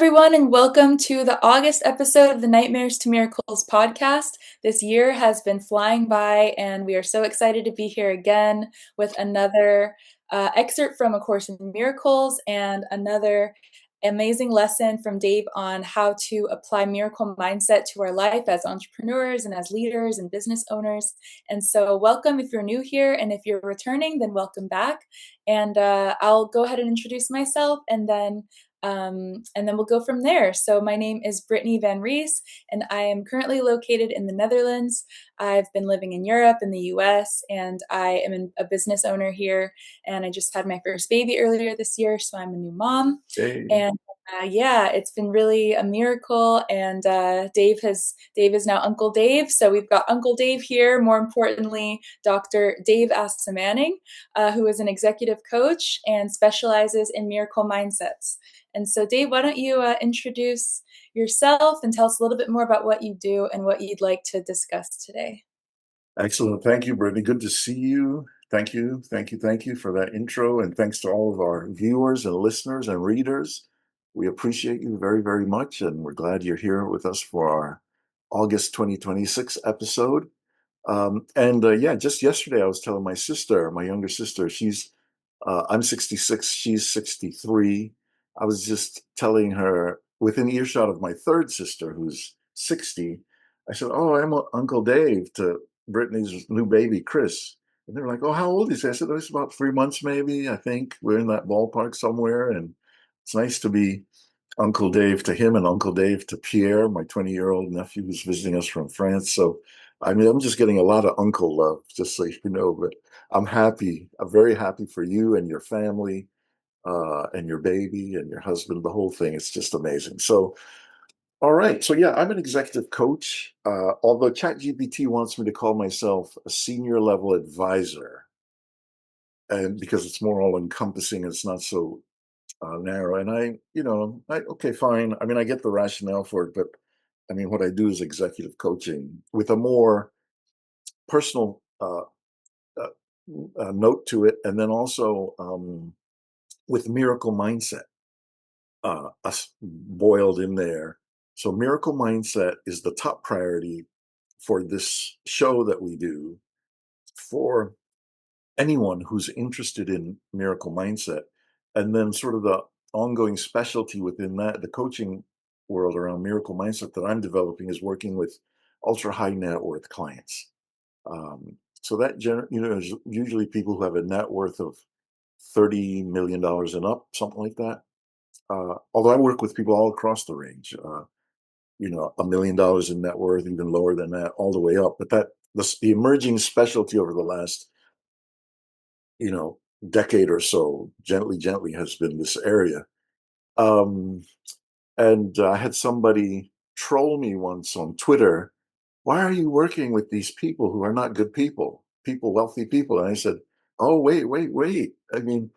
everyone, and welcome to the August episode of the Nightmares to Miracles podcast. This year has been flying by, and we are so excited to be here again with another excerpt from A Course in Miracles and another amazing lesson from Dave on how to apply miracle mindset to our life as entrepreneurs and as leaders and business owners. And so, welcome if you're new here, and if you're returning, then welcome back. And I'll go ahead and introduce myself, and then we'll go from there. So my name is Brittany Van Rees, and I am currently located in the Netherlands. I've been living in Europe and the US, and I am a business owner here. And I just had my first baby earlier this year, so I'm a new mom. Hey, And yeah, it's been really a miracle. And Dave is now Uncle Dave. So we've got Uncle Dave here. More importantly, Dr. Dave Asomaning, who is an executive coach and specializes in miracle mindsets. And so, Dave, why don't you introduce yourself and tell us a little bit more about what you do and what you'd like to discuss today? excellent. Thank you, Brittany. Good to see you. Thank you for that intro. And thanks to all of our viewers and listeners and readers. We appreciate you very, very much. And we're glad you're here with us for our August 2026 episode. Yeah, just yesterday I was telling my sister, my younger sister, I'm 66, she's 63. I was just telling her within earshot of my third sister, who's 60, I said, "Oh, I'm Uncle Dave to Brittany's new baby, Chris." And they were like, "Oh, how old is he?" I said, "Oh, he's about 3 months, maybe. I think we're in that ballpark somewhere." And it's nice to be Uncle Dave to him and Uncle Dave to Pierre, my 20-year-old nephew who's visiting us from France. So, I mean, I'm just getting a lot of uncle love, just so you know. But I'm happy. I'm very happy for you and your family, and your baby and your husband, the whole thing. It's just amazing. So, all right. So, yeah, I'm an executive coach. Although ChatGPT wants me to call myself a senior level advisor, and because it's more all encompassing, it's not so narrow. And okay, fine. I mean, I get the rationale for it, but I mean, what I do is executive coaching with a more personal uh, note to it, and then also with miracle mindset us boiled in there. So, miracle mindset is the top priority for this show that we do for anyone who's interested in miracle mindset. And then, sort of the ongoing specialty within that, the coaching world around miracle mindset that I'm developing is working with ultra high net worth clients. So that is usually people who have a net worth of $30 million and up, something like that. Although I work with people all across the range, $1 million in net worth, even lower than that, all the way up. But the emerging specialty over the last, you know, decade or so, gently has been this area. Um, and I had somebody troll me once on Twitter. "Why are you working with these people who are not good people, wealthy people?" And I said, "Oh, wait. I mean,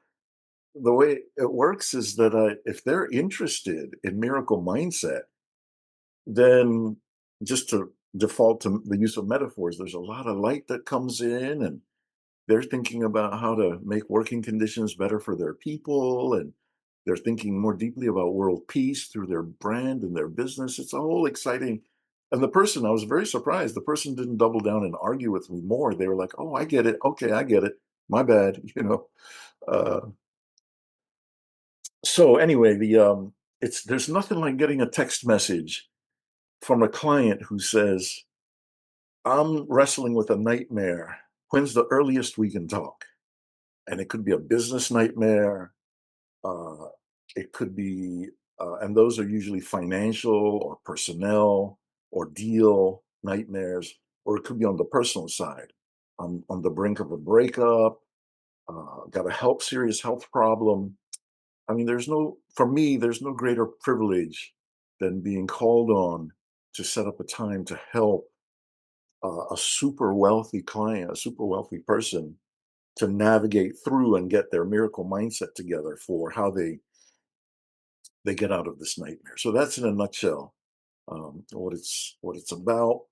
the way it works is that if they're interested in miracle mindset, then just to default to the use of metaphors, there's a lot of light that comes in, and they're thinking about how to make working conditions better for their people, and they're thinking more deeply about world peace through their brand and their business. It's a whole exciting." And I was very surprised. The person didn't double down and argue with me more. They were like, "Oh, I get it. Okay, I get it. My bad." Uh, so anyway, there's nothing like getting a text message from a client who says, "I'm wrestling with a nightmare. When's the earliest we can talk?" And it could be a business nightmare. Uh, it could be, and those are usually financial or personnel or deal nightmares, or it could be on the personal side. I'm on the brink of a breakup, got a serious health problem. I mean, for me, there's no greater privilege than being called on to set up a time to help a super wealthy client, a super wealthy person to navigate through and get their miracle mindset together for how they get out of this nightmare. So that's in a nutshell what it's about.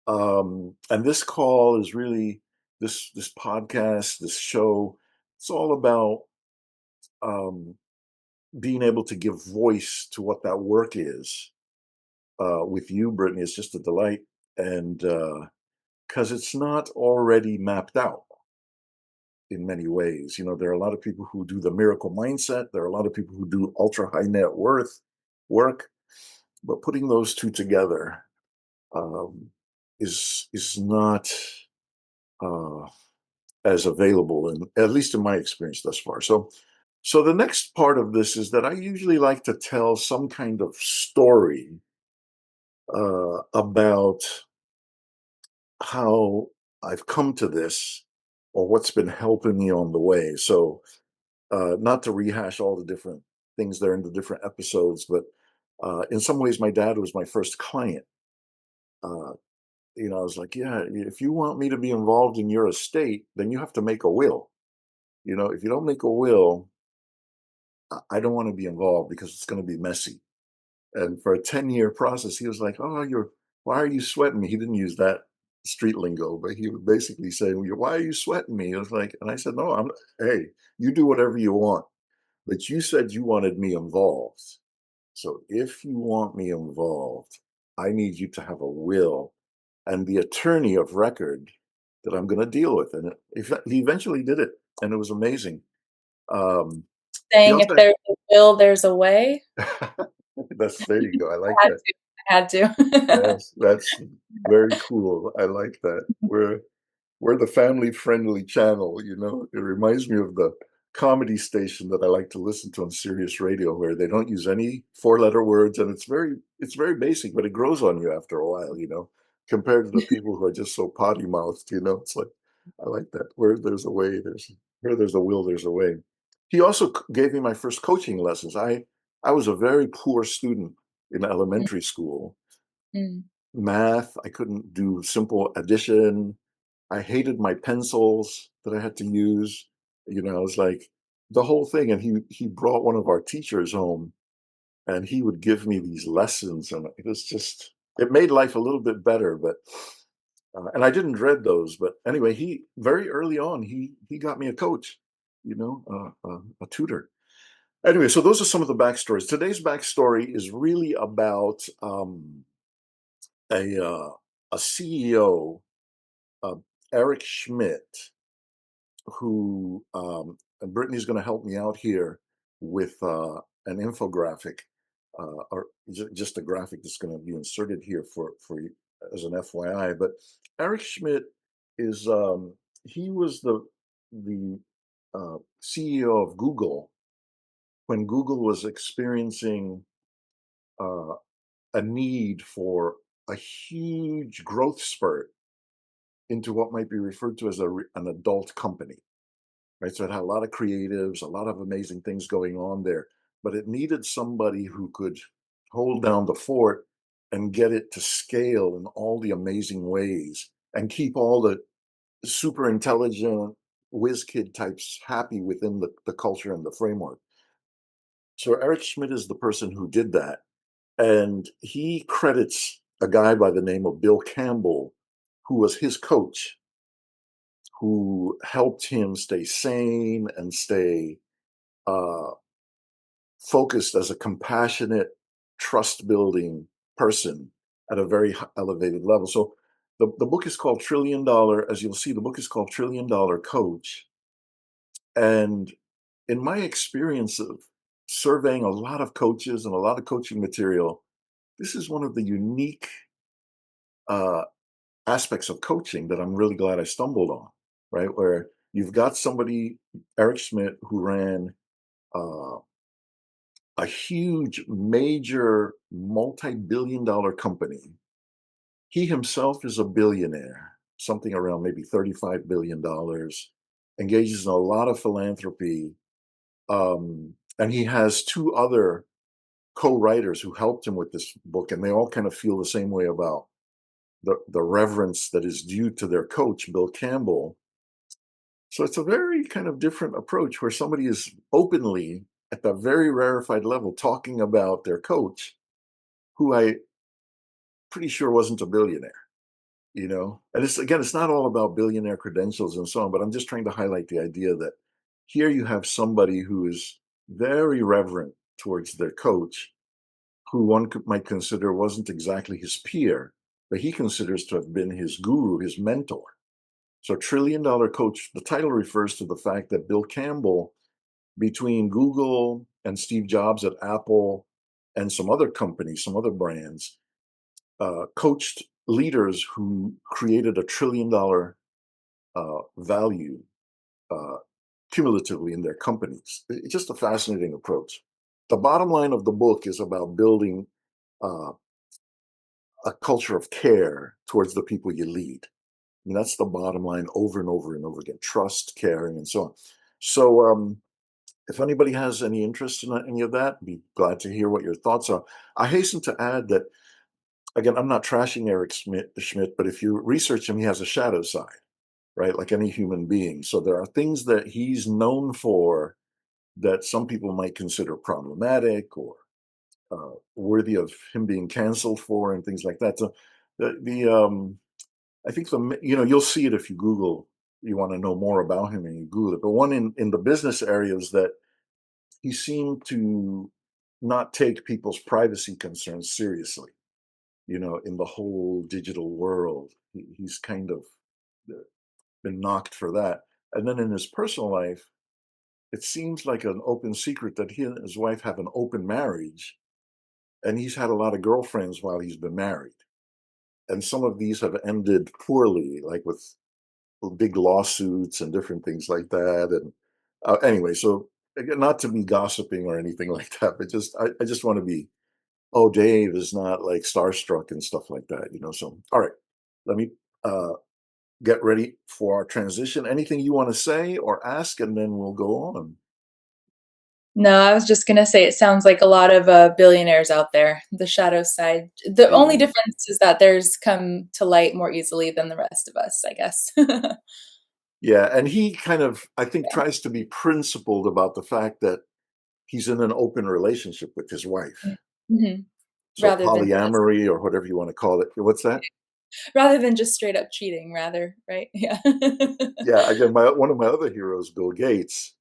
And this call is really this podcast, this show. It's all about um, being able to give voice to what that work is with you, Brittany, is just a delight. And because it's not already mapped out in many ways. You know, there are a lot of people who do the miracle mindset. There are a lot of people who do ultra high net worth work, but putting those two together um, is not uh, as available, and at least in my experience thus far. So the next part of this is that I usually like to tell some kind of story about how I've come to this or what's been helping me on the way. So not to rehash all the different things there in the different episodes, but in some ways, my dad was my first client. Uh, I was like, yeah, if you want me to be involved in your estate, then you have to make a will. If you don't make a will, I don't want to be involved because it's going to be messy. And for a 10-year process, he was like, oh, why are you sweating me? He didn't use that street lingo, but he would basically say, why are you sweating me? It was like, and I said, no, hey, you do whatever you want. But you said you wanted me involved. So if you want me involved, I need you to have a will and the attorney of record that I'm going to deal with. And he eventually did it, and it was amazing. Um, he Saying if also, there's a will, there's a way. there you go. I like I that. had to. I had to. Yes, that's very cool. I like that. We're the family friendly channel, It reminds me of the comedy station that I like to listen to on Sirius Radio, where they don't use any four-letter words, and it's very basic, but it grows on you after a while, compared to the people who are just so potty mouthed, It's like I like that. Where there's a way, where there's a will, there's a way. He also gave me my first coaching lessons. I was a very poor student in elementary school. Mm. Math, I couldn't do simple addition. I hated my pencils that I had to use. It was like the whole thing. And he brought one of our teachers home, and he would give me these lessons, and it made life a little bit better. But and I didn't dread those. But anyway, he very early on he got me a coach, a tutor. Anyway, so those are some of the backstories. Today's backstory is really about a uh, a CEO, uh, Eric Schmidt, who and Brittany's going to help me out here with an infographic, or just a graphic that's going to be inserted here for you as an FYI. But Eric Schmidt is he was the CEO of Google when Google was experiencing uh, a need for a huge growth spurt into what might be referred to as an adult company, right? So it had a lot of creatives, a lot of amazing things going on there, but it needed somebody who could hold down the fort and get it to scale in all the amazing ways and keep all the super intelligent whiz kid types happy within the culture and the framework. So Eric Schmidt is the person who did that. And he credits a guy by the name of Bill Campbell, who was his coach, who helped him stay sane and stay uh, focused as a compassionate, trust building person at a very elevated level. So the book is called Trillion Dollar. As you'll see, the book is called Trillion Dollar Coach. And in my experience of surveying a lot of coaches and a lot of coaching material, this is one of the unique uh, aspects of coaching that I'm really glad I stumbled on, right? Where you've got somebody, Eric Schmidt, who ran uh, a huge, major, multi-billion dollar company. He himself is a billionaire, something around maybe $35 billion, engages in a lot of philanthropy. And he has two other co-writers who helped him with this book, and they all kind of feel the same way about the reverence that is due to their coach, Bill Campbell. So it's a very kind of different approach where somebody is openly at the very rarefied level talking about their coach, who I pretty sure wasn't a billionaire. And it's not all about billionaire credentials and so on, but I'm just trying to highlight the idea that here you have somebody who is very reverent towards their coach, who might consider wasn't exactly his peer, but he considers to have been his guru, his mentor. So, Trillion Dollar Coach, the title refers to the fact that Bill Campbell, between Google and Steve Jobs at Apple and some other companies, some other brands, coached leaders who created $1 trillion value uh, cumulatively in their companies. It's just a fascinating approach. The bottom line of the book is about building uh, a culture of care towards the people you lead. I mean, that's the bottom line over and over and over again: trust, caring, and so on. So, if anybody has any interest in any of that, I'd be glad to hear what your thoughts are. I hasten to add that, again, I'm not trashing Eric Schmidt, but if you research him, he has a shadow side, right? Like any human being. So there are things that he's known for that some people might consider problematic or worthy of him being canceled for, and things like that. So the I think you'll see it if you Google. You want to know more about him and you Google it. But one in the business areas that he seemed to not take people's privacy concerns seriously. In the whole digital world, he's kind of uh, been knocked for that. And then in his personal life, it seems like an open secret that he and his wife have an open marriage, and he's had a lot of girlfriends while he's been married. And some of these have ended poorly, like with big lawsuits and different things like that. And anyway, so again, not to be gossiping or anything like that, but I just want to be, oh, Dave is not like starstruck and stuff like that. So, all right, let me uh, get ready for our transition. Anything you want to say or ask, and then we'll go on. No, I was just gonna say it sounds like a lot of billionaires out there, the shadow side. The only Amen. difference is that theirs come to light more easily than the rest of us, I guess. Yeah, and he kind of, I think, tries to be principled about the fact that he's in an open relationship with his wife. Mhm. So Rather than just polyamory, or whatever you want to call it. What's that? straight up cheating, rather, right? Yeah. Yeah, again, one of my other heroes, Bill Gates,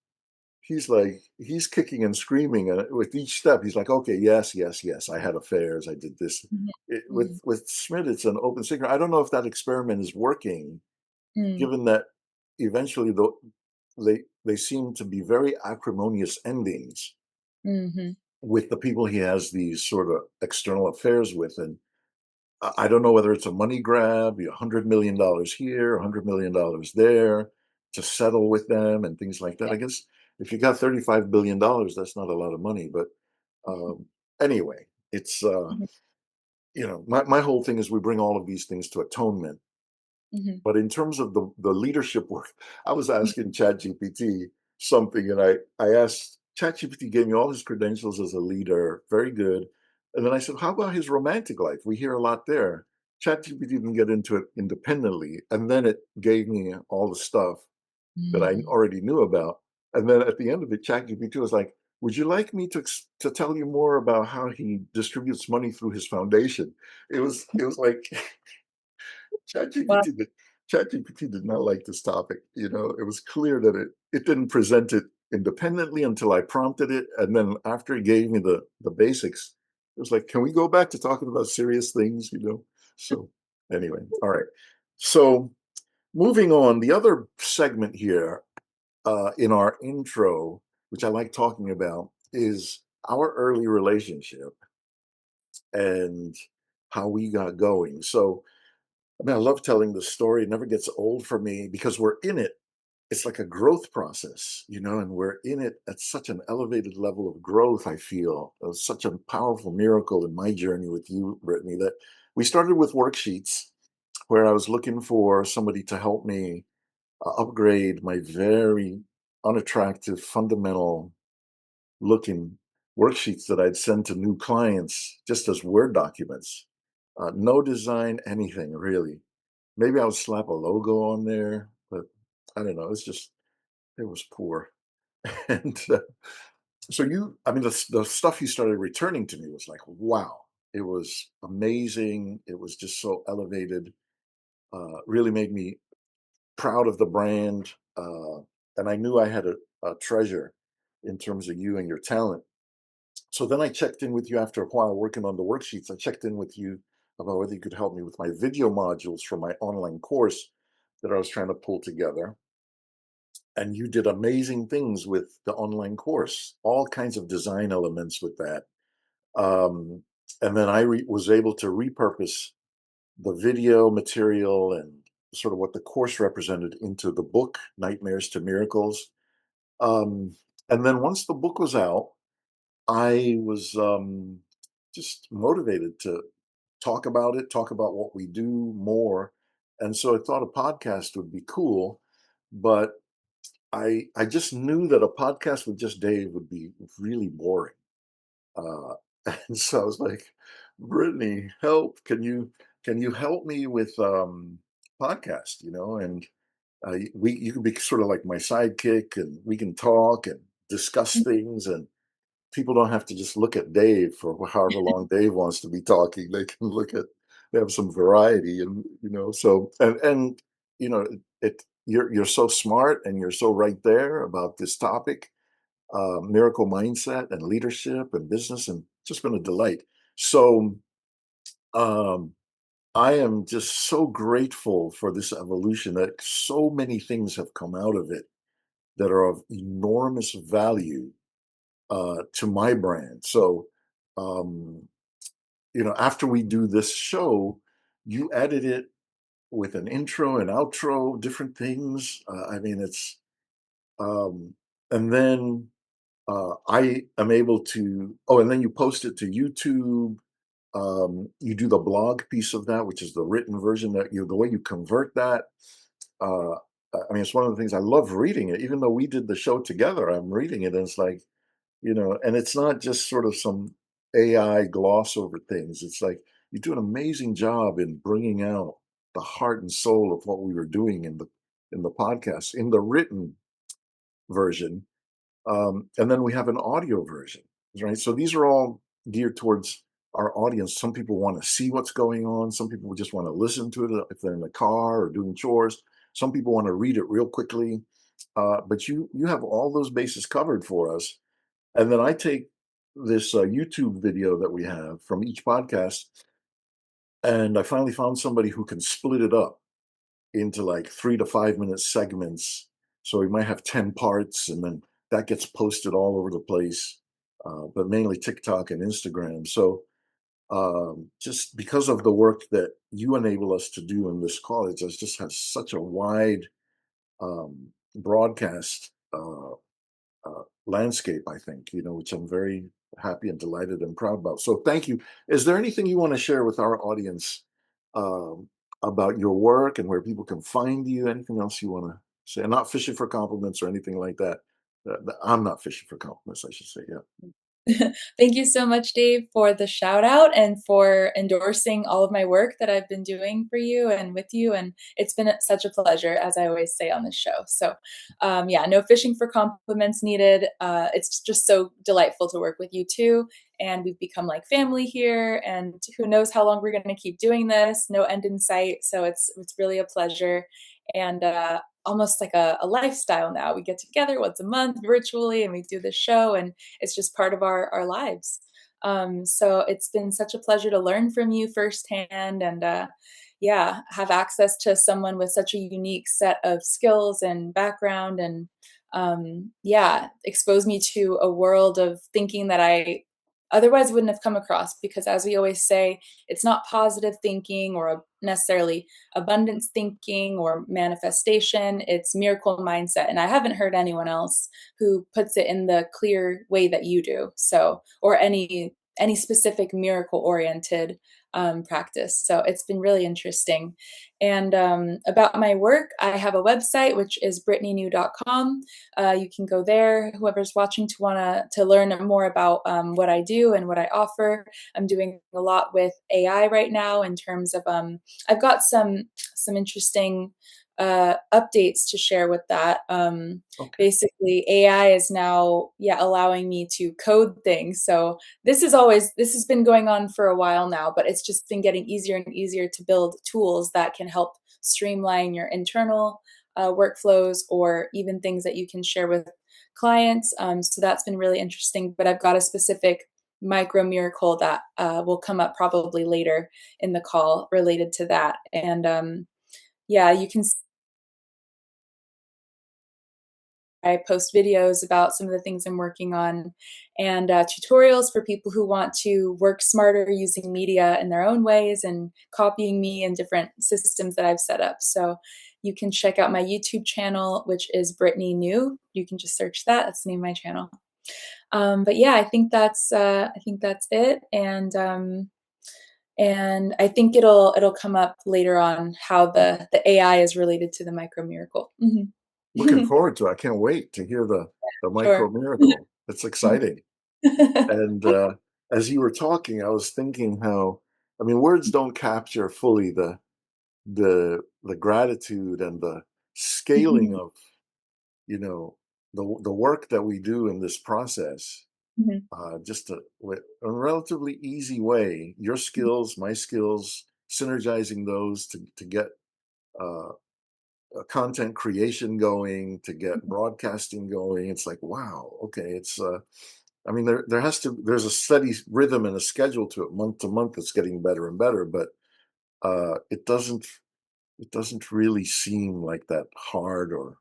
he's kicking and screaming, and with each step, he's like, okay, yes, yes, yes, I had affairs, I did this. Mhm. With Mhm. Schmidt, it's an open secret. I don't know if that experiment is working, Mm. given that eventually they seem to be very acrimonious endings Mhm. with the people he has these sort of external affairs with. And I don't know whether it's a money grab, $100 million here, $100 million there, to settle with them and things like that. Yeah. I guess if you got $35 billion, that's not a lot of money. But um, anyway, it's Mhm. my whole thing is we bring all of these things to atonement. Mhm. But in terms of the leadership work, I was asking ChatGPT something, and I asked ChatGPT, gave me all his credentials as a leader, very good. And then I said, how about his romantic life? We hear a lot there. ChatGPT didn't get into it independently, and then it gave me all the stuff that I Mhm. already knew about. And then at the end of it, ChatGPT was like, "Would you like me to tell you more about how he distributes money through his foundation?" It was like Wow. ChatGPT did ChatGPT did not like this topic. It was clear that it didn't present it independently until I prompted it, and then after it gave me the basics, it was like, "Can we go back to talking about serious things?" So anyway, all right. So moving on, the other segment here in our intro, which I like talking about, is our early relationship and how we got going. So I mean, I love telling the story. It never gets old for me because we're in it. It's like a growth process, and we're in it at such an elevated level of growth. I feel it was such a powerful miracle in my journey with you, Brittany, that we started with worksheets where I was looking for somebody to help me upgrade my very unattractive, fundamental looking worksheets that I'd send to new clients just as Word documents. No design, anything really. Maybe I would slap a logo on there, but I don't know. It was poor. And I mean, the stuff you started returning to me was like, wow, it was amazing. It was just so elevated. Really made me proud of the brand. And I knew I had a treasure in terms of you and your talent. So then I checked in with you after a while working on the worksheets. I checked in with you about whether you could help me with my video modules for my online course that I was trying to pull together. And you did amazing things with the online course, all kinds of design elements with that. Um, and then I was able to repurpose the video material and sort of what the course represented into the book, Nightmares to Miracles. Um, and then once the book was out, I was just motivated to talk about what we do more. And so I thought a podcast would be cool, but I just knew that a podcast with just Dave would be really boring. Uh, and so I was like, Brittany, help! Can you help me with podcast? You know, and you can be sort of like my sidekick, and we can talk and discuss things, and people don't have to just look at Dave for however long Dave wants to be talking. They can they have some variety, and so and you're so smart and you're so right there about this topic, miracle mindset and leadership and business, and just been a delight. So um, I am just so grateful for this evolution that so many things have come out of it that are of enormous value to my brand. So, um, after we do this show, you edit it with an intro and outro, different things. I mean, um, and then I am able to, oh, and then you post it to YouTube. You do the blog piece of that, which is the written version the way you convert that. Uh, I mean, it's one of the things I love reading it, even though we did the show together. I'm reading it and it's like, and it's not just sort of some AI gloss over things. It's like you do an amazing job in bringing out the heart and soul of what we were doing in the podcast, in the written version, and then we have an audio version, right? So these are all geared towards our audience. Some people want to see what's going on. Some people just want to listen to it if they're in the car or doing chores. Some people want to read it real quickly. But you have all those bases covered for us. And then I take this YouTube video that we have from each podcast, and I finally found somebody who can split it up into like 3 to 5 minute segments. So we might have 10 parts, and then that gets posted all over the place, but mainly TikTok and Instagram. So just because of the work that you enable us to do in this college, it just has such a wide broadcast landscape, I think, which I'm very happy and delighted and proud about. So thank you. Is there anything you want to share with our audience um, about your work and where people can find you? Anything else you want to say? I'm not fishing for compliments or anything like that. I'm not fishing for compliments, I should say. Yeah. Thank you so much, Dave, for the shout out and for endorsing all of my work that I've been doing for you and with you. And it's been such a pleasure, as I always say on this show. So, yeah, no fishing for compliments needed. It's just so delightful to work with you too. And we've become like family here. And who knows how long we're going to keep doing this? No end in sight. So it's really a pleasure. And almost like a lifestyle now. We get together once a month virtually and we do this show. And it's just part of our lives. So it's been such a pleasure to learn from you firsthand and yeah, have access to someone with such a unique set of skills and background and yeah, expose me to a world of thinking that I otherwise wouldn't have come across because as we always say, it's not positive thinking or necessarily abundance thinking or manifestation, it's miracle mindset. And I haven't heard anyone else who puts it in the clear way that you do. So, or any specific miracle oriented practice. So it's been really interesting. And about my work, I have a website which is brittanynew.com. You can go there. Whoever's watching to to learn more about what I do and what I offer. I'm doing a lot with AI right now in terms of I've got some interesting updates to share with that. Okay. Basically, AI is now allowing me to code things. So this has been going on for a while now, but it's just been getting easier and easier to build tools that can help streamline your internal workflows or even things that you can share with clients. So that's been really interesting. But I've got a specific micro miracle that will come up probably later in the call related to that. And yeah, you can I post videos about some of the things I'm working on and tutorials for people who want to work smarter using media in their own ways and copying me and different systems that I've set up. So you can check out my YouTube channel, which is Brittany New. You can just search that. That's the name of my channel. But yeah, I think that's it. And I think it'll come up later on how the AI is related to the micro miracle. Looking forward to it. I can't wait to hear the Sure. micro miracle. It's exciting. And as you were talking, I was thinking how, I mean, words don't capture fully the gratitude and the scaling Mhm, of, you know, the work that we do in this process. mhm, Just a relatively easy way, your skills, my skills, synergizing those to get uh, content creation going, to get mhm, broadcasting going. It's like, wow, okay, it's I mean, there's a steady rhythm and a schedule to it, month to month. It's getting better and better, but it doesn't really seem like that hard or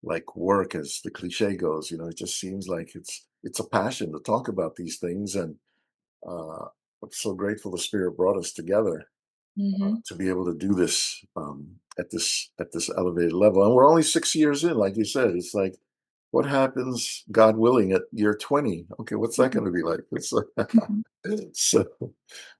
like work, as the cliche goes. It just seems like it's a passion to talk about these things, and uh, I'm so grateful the Spirit brought us together mhm. to be able to do this at this elevated level. And we're only 6 years in, like you said. It's like, what happens, God willing, at year 20? Okay, what's that going to be like? It's Mhm. so.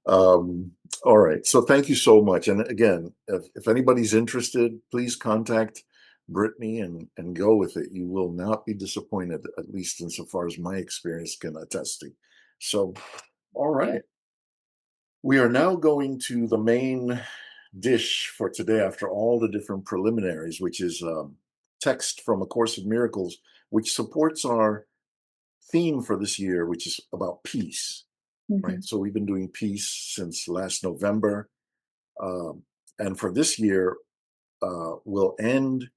Um, all right. So thank you so much. And again, if anybody's interested, please contact Brittany and go with it. You will not be disappointed, at least insofar as my experience can attest to. So, all Yeah. right. We are now going to the main dish for today after all the different preliminaries, which is text from A Course in Miracles, which supports our theme for this year, which is about peace, right? Mhm, So we've been doing peace since last November. Um, and for this year, we'll end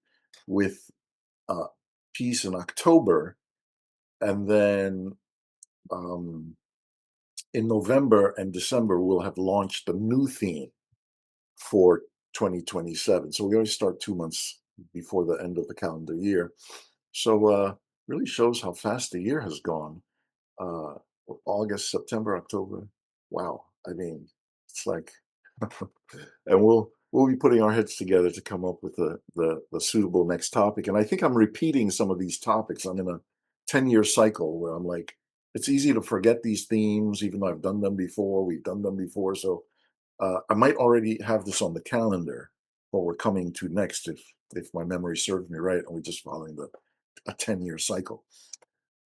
with uh, peace in October. And then um, in November and December, we'll have launched a new theme for 2027. So we always start 2 months before the end of the calendar year. So really shows how fast the year has gone. Uh, August, September, October. Wow. I mean, it's like, and we'll be putting our heads together to come up with the suitable next topic. And I think I'm repeating some of these topics. I'm in a 10-year cycle where I'm like, it's easy to forget these themes, even though I've done them before. We've done them before. So I might already have this on the calendar what we're coming to next, if my memory serves me right, and we're just following a 10-year cycle.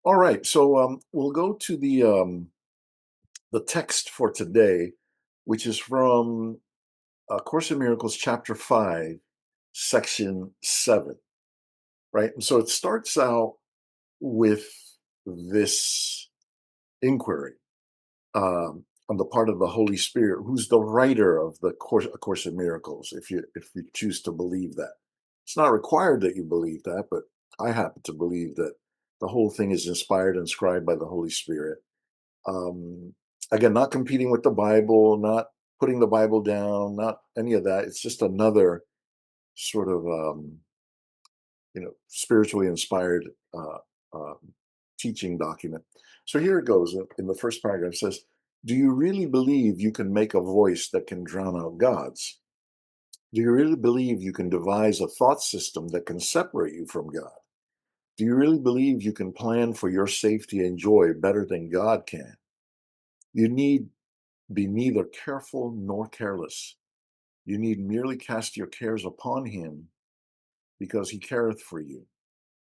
All right, so we'll go to the text for today, which is from Course in Miracles, chapter 5, section 7. Right, and so it starts out with this inquiry on the part of the Holy Spirit, who's the writer of the Course, A Course in Miracles. If you choose to believe that, it's not required that you believe that, but I happen to believe that the whole thing is inspired and scribed by the Holy Spirit. Um, Again, not competing with the Bible, not putting the Bible down, not any of that. It's just another sort of spiritually inspired uh, uh, teaching document. So here it goes in the first paragraph. It says, "Do you really believe you can make a voice that can drown out God's? Do you really believe you can devise a thought system that can separate you from God? Do you really believe you can plan for your safety and joy better than God can? You need be neither careful nor careless. You need merely cast your cares upon him because he careth for you.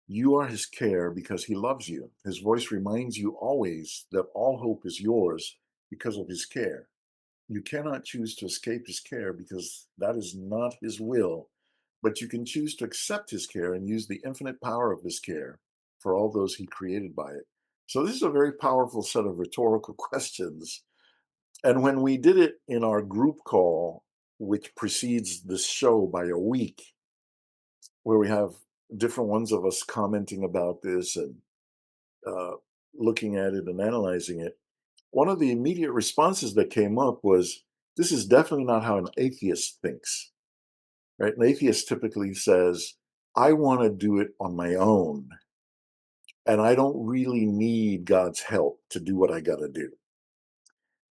You are his care because he loves you. His voice reminds you always that all hope is yours because of his care. You cannot choose to escape his care because that is not his will, but you can choose to accept his care and use the infinite power of his care for all those he created by it." So this is a very powerful set of rhetorical questions. And when we did it in our group call, which precedes this show by a week, where we have different ones of us commenting about this and uh, looking at it and analyzing it, one of the immediate responses that came up was, this is definitely not how an atheist thinks, right? An atheist typically says, I want to do it on my own, and I don't really need God's help to do what I got to do.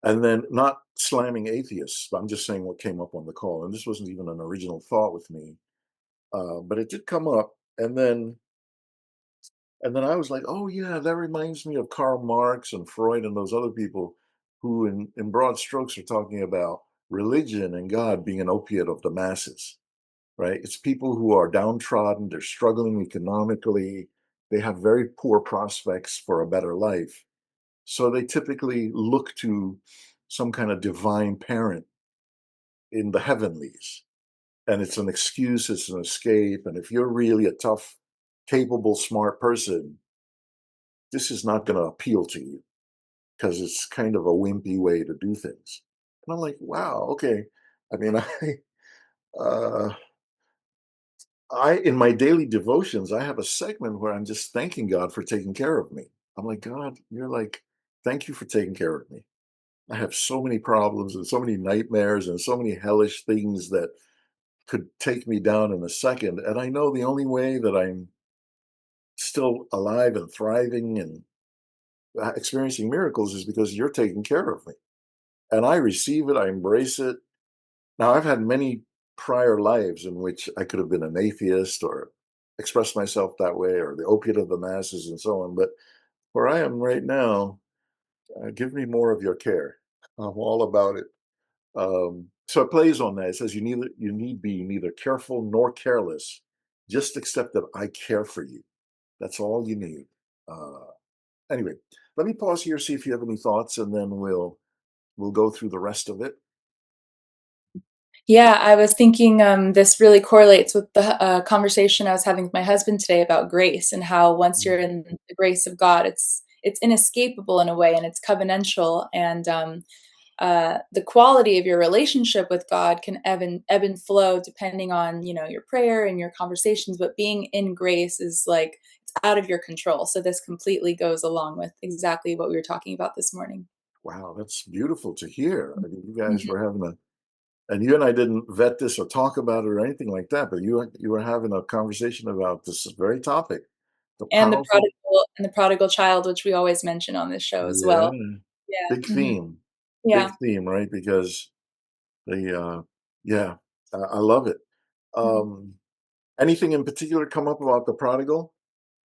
And then, not slamming atheists, I'm just saying what came up on the call. And this wasn't even an original thought with me, but it did come up. And then I was like, oh, yeah, that reminds me of Karl Marx and Freud and those other people who, in broad strokes, are talking about religion and God being an opiate of the masses, right? It's people who are downtrodden, they're struggling economically, they have very poor prospects for a better life. So they typically look to some kind of divine parent in the heavenlies. And it's an excuse, it's an escape. And if you're really a tough, capable, smart person, this is not going to appeal to you because it's kind of a wimpy way to do things. And I'm like, wow, okay. I mean, uh, in my daily devotions, I have a segment where I'm just thanking God for taking care of me. I'm like, God, you're like, thank you for taking care of me. I have so many problems and so many nightmares and so many hellish things that could take me down in a second. And I know the only way that I'm still alive and thriving and experiencing miracles is because you're taking care of me. And I receive it, I embrace it. Now, I've had many prior lives in which I could have been an atheist or expressed myself that way or the opiate of the masses and so on. But where I am right now, give me more of your care. I'm all about it. So it plays on that. It says you need be neither careful nor careless. Just accept that I care for you. That's all you need. Uh, anyway, let me pause here, see if you have any thoughts, and then we'll go through the rest of it. Yeah, I was thinking this really correlates with the conversation I was having with my husband today about grace and how once you're Mm. in the grace of God, it's inescapable in a way and it's covenantal and the quality of your relationship with God can ebb and flow depending on your prayer and your conversations. But being in grace is like it's out of your control. So this completely goes along with exactly what we were talking about this morning. Wow, that's beautiful to hear. I mean, you guys Mhm. were having a, and you and I didn't vet this or talk about it or anything like that, but you were having a conversation about this very topic, the And powerful, the prodigal child, which we always mention on this show as yeah, well. big Yeah. Mhm. theme, big Yeah. theme, right? Because yeah, I love it. Mhm. Um, anything in particular come up about the prodigal,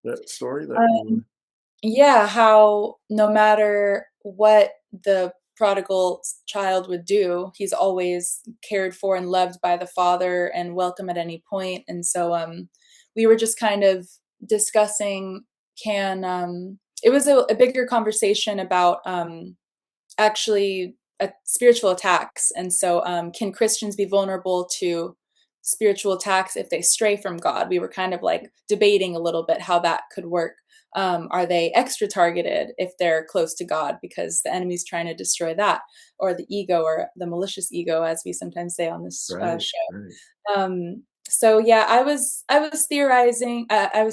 that story that you Um, were? yeah, how no matter what the prodigal child would do, he's always cared for and loved by the father and welcome at any point. And so we were just kind of discussing can it was a bigger conversation about actually spiritual attacks. And so, can Christians be vulnerable to spiritual attacks if they stray from God? We were kind of like debating a little bit how that could work. Are they extra targeted if they're close to God because the enemy's trying to destroy that, or the ego, or the malicious ego, as we sometimes say on this Right, show? right, So yeah, I was theorizing. I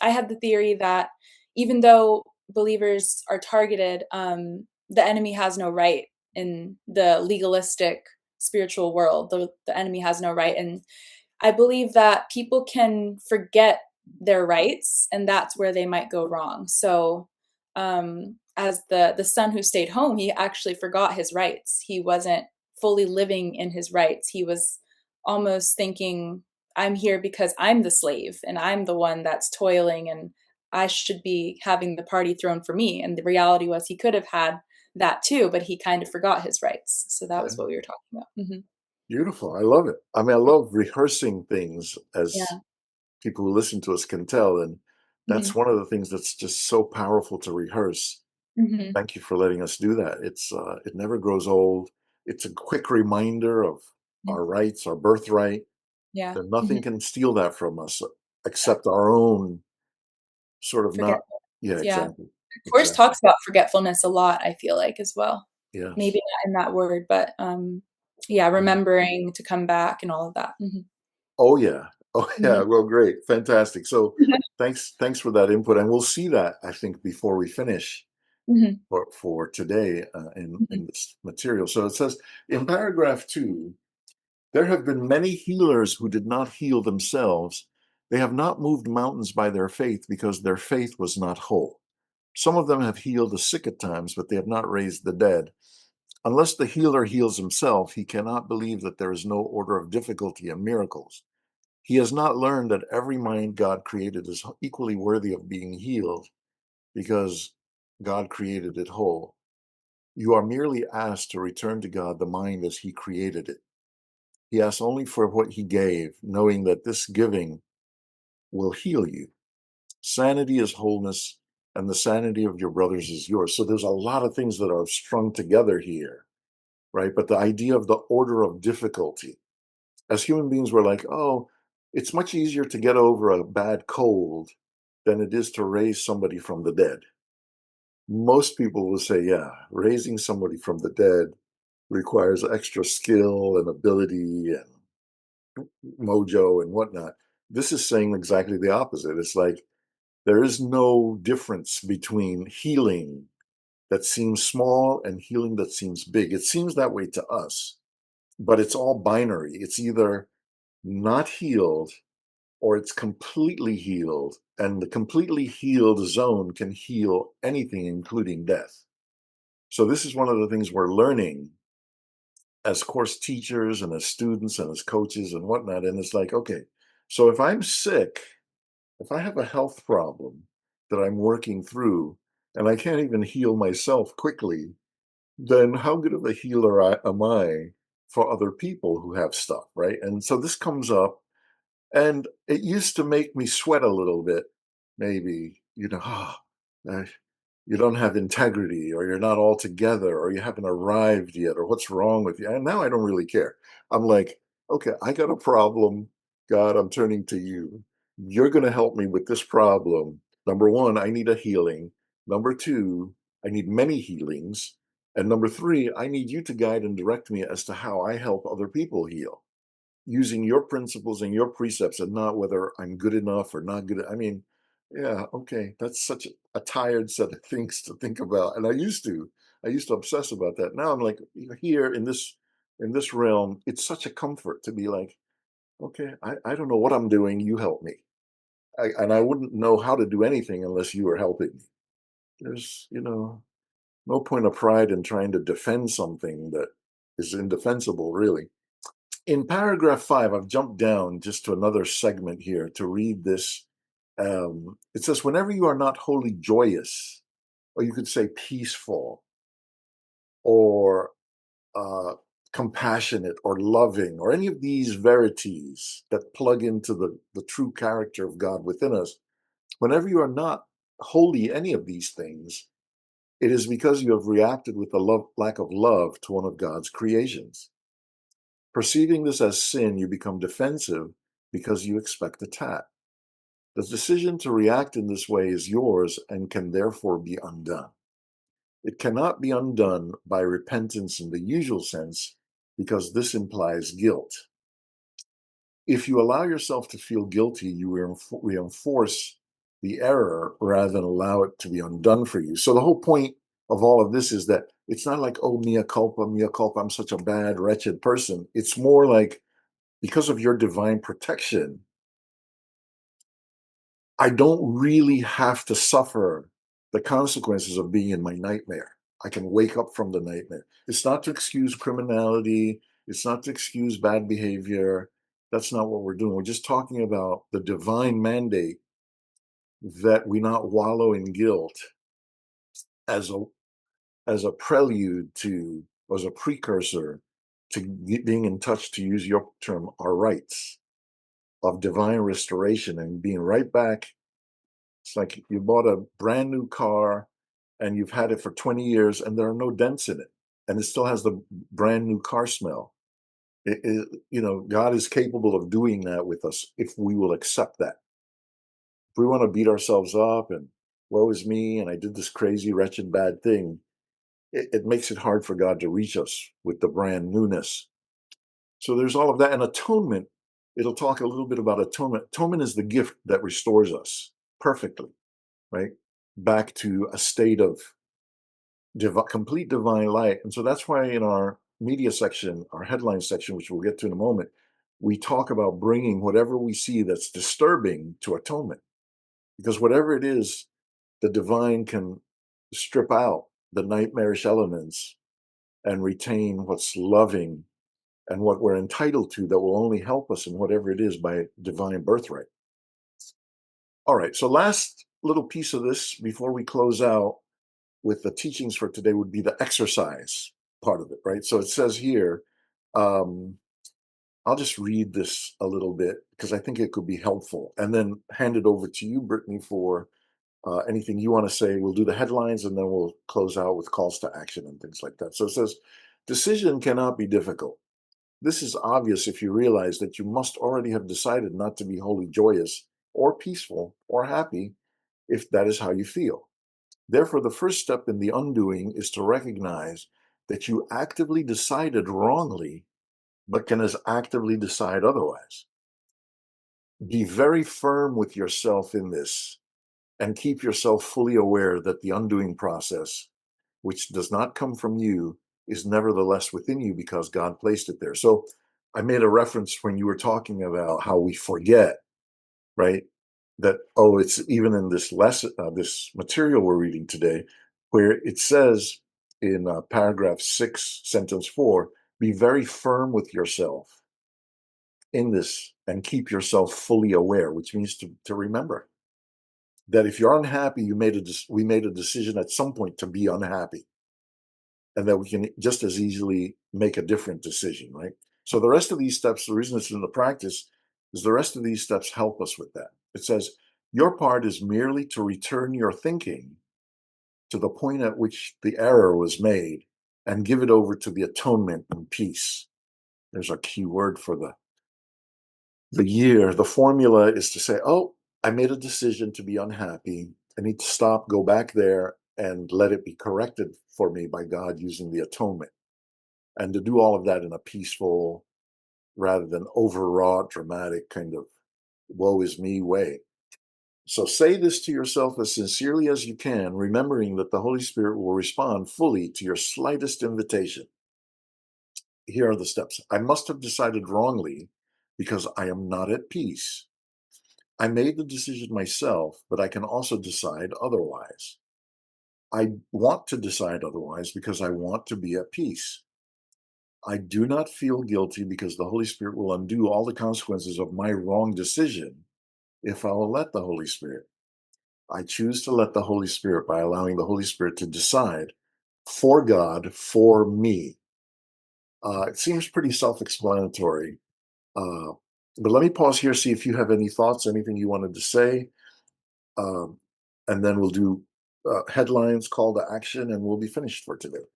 had the theory that even though believers are targeted, the enemy has no right in the legalistic spiritual world. The enemy has no right, and I believe that people can forget their rights, and that's where they might go wrong. So, as the son who stayed home, he actually forgot his rights. He wasn't fully living in his rights. He was almost thinking, "I'm here because I'm the slave, and I'm the one that's toiling, and I should be having the party thrown for me." And the reality was, he could have had that too, but he kind of forgot his rights. So that was yeah. what we were talking about. Beautiful. I love it. I mean, I love rehearsing things, as Yeah. people who listen to us can tell, and hmm that's one of the things that's just so powerful to rehearse. hmm Thank you for letting us do that. It never grows old. It's a quick reminder of Mhm. our rights, our birthright. Yeah. That nothing Mhm. can steal that from us except Exactly. our own sort of not. Forgetfulness. Yeah, Yeah. exactly, Course exactly. talks about forgetfulness a lot, I feel like, as well. Maybe Yes. not in that word, but, yeah, Mhm. remembering to come back and all of that. Mhm. Oh yeah. Oh Mhm. yeah. Well, great, fantastic. So thanks for that input, and we'll see that, I think, before we finish. Mhm. for today Mhm. in this material. So it says in paragraph 2, there have been many healers who did not heal themselves. They have not moved mountains by their faith because their faith was not whole. Some of them have healed the sick at times, but they have not raised the dead. Unless the healer heals himself, he cannot believe that there is no order of difficulty in miracles. He has not learned that every mind God created is equally worthy of being healed because God created it whole. You are merely asked to return to God the mind as He created it. He asks only for what He gave, knowing that this giving will heal you. Sanity is wholeness, and the sanity of your brothers is yours. So there's a lot of things that are strung together here, right? But the idea of the order of difficulty, as human beings, we're like, oh, it's much easier to get over a bad cold than it is to raise somebody from the dead. Most people will say, yeah, raising somebody from the dead requires extra skill and ability and mojo and whatnot. This is saying exactly the opposite. It's like there is no difference between healing that seems small and healing that seems big. It seems that way to us, but it's all binary. It's either not healed or it's completely healed. And the completely healed zone can heal anything, including death. So, this is one of the things we're learning as course teachers and as students and as coaches and whatnot. And it's like, okay, so if I'm sick, if I have a health problem that I'm working through and I can't even heal myself quickly, then how good of a healer am I for other people who have stuff, right? And so this comes up, and it used to make me sweat a little bit, maybe, uh, you don't have integrity, or you're not all together, or you haven't arrived yet, or what's wrong with you. And now I don't really care. I'm like, okay, I got a problem. God, I'm turning to you. You're going to help me with this problem. Number one, I need a healing. Number two, I need many healings. And number three, I need you to guide and direct me as to how I help other people heal using your principles and your precepts and not whether I'm good enough or not good. I mean, yeah, okay, that's such a tired set of things to think about. And I used to obsess about that. Now I'm like, here in this realm, it's such a comfort to be like, okay, I don't know what I'm doing. You help me. And I wouldn't know how to do anything unless you were helping me. There's, no point of pride in trying to defend something that is indefensible, really. In paragraph 5, I've jumped down just to another segment here to read this. It says, whenever you are not wholly joyous, or you could say peaceful, or uh, compassionate, or loving, or any of these verities that plug into the true character of God within us, whenever you are not wholly any of these things, it is because you have reacted with a lack of love to one of God's creations. Perceiving this as sin, you become defensive because you expect attack. The decision to react in this way is yours and can therefore be undone. It cannot be undone by repentance in the usual sense because this implies guilt. If you allow yourself to feel guilty, you reinforce the error rather than allow it to be undone for you. So the whole point of all of this is that it's not like, oh, mea culpa, I'm such a bad, wretched person. It's more like, because of your divine protection, I don't really have to suffer the consequences of being in my nightmare. I can wake up from the nightmare. It's not to excuse criminality, it's not to excuse bad behavior. That's not what we're doing. We're just talking about the divine mandate that we not wallow in guilt as a prelude to, as a precursor to being in touch, to use your term, our rights of divine restoration and being right back. It's like you bought a brand new car and you've had it for 20 years and there are no dents in it and it still has the brand new car smell. God is capable of doing that with us if we will accept that. If we want to beat ourselves up and woe is me and I did this crazy, wretched, bad thing, it makes it hard for God to reach us with the brand newness. So there's all of that. And atonement, it'll talk a little bit about atonement. Atonement is the gift that restores us perfectly, right? Back to a state of complete divine light. And so that's why in our media section, our headline section, which we'll get to in a moment, we talk about bringing whatever we see that's disturbing to atonement. Because whatever it is, the divine can strip out the nightmarish elements and retain what's loving and what we're entitled to that will only help us in whatever it is by divine birthright. All right, so last little piece of this before we close out with the teachings for today would be the exercise part of it, right? So it says here, um, I'll just read this a little bit because I think it could be helpful, and then hand it over to you, Brittany, for anything you want to say. We'll do the headlines and then we'll close out with calls to action and things like that. So it says, decision cannot be difficult. This is obvious if you realize that you must already have decided not to be wholly joyous or peaceful or happy if that is how you feel. Therefore, the first step in the undoing is to recognize that you actively decided wrongly, but can as actively decide otherwise. Be very firm with yourself in this and keep yourself fully aware that the undoing process, which does not come from you, is nevertheless within you because God placed it there. So I made a reference when you were talking about how we forget, right? That, oh, it's even in this lesson, this material we're reading today, where it says in paragraph 6, sentence 4, be very firm with yourself in this and keep yourself fully aware, which means to remember that if you're unhappy, we made a decision at some point to be unhappy, and that we can just as easily make a different decision, right? So the rest of these steps, the reason it's in the practice is the rest of these steps help us with that. It says, your part is merely to return your thinking to the point at which the error was made and give it over to the atonement and peace. There's our key word for the year. The formula is to say, oh, I made a decision to be unhappy. I need to stop, go back there, and let it be corrected for me by God using the atonement. And to do all of that in a peaceful, rather than overwrought, dramatic kind of woe is me way. So say this to yourself as sincerely as you can, remembering that the Holy Spirit will respond fully to your slightest invitation. Here are the steps. I must have decided wrongly because I am not at peace. I made the decision myself, but I can also decide otherwise. I want to decide otherwise because I want to be at peace. I do not feel guilty because the Holy Spirit will undo all the consequences of my wrong decision if I will let the Holy Spirit. I choose to let the Holy Spirit by allowing the Holy Spirit to decide for God, for me. It seems pretty self-explanatory, uh, but let me pause here, see if you have any thoughts, anything you wanted to say, um, and then we'll do headlines, call to action, and we'll be finished for today.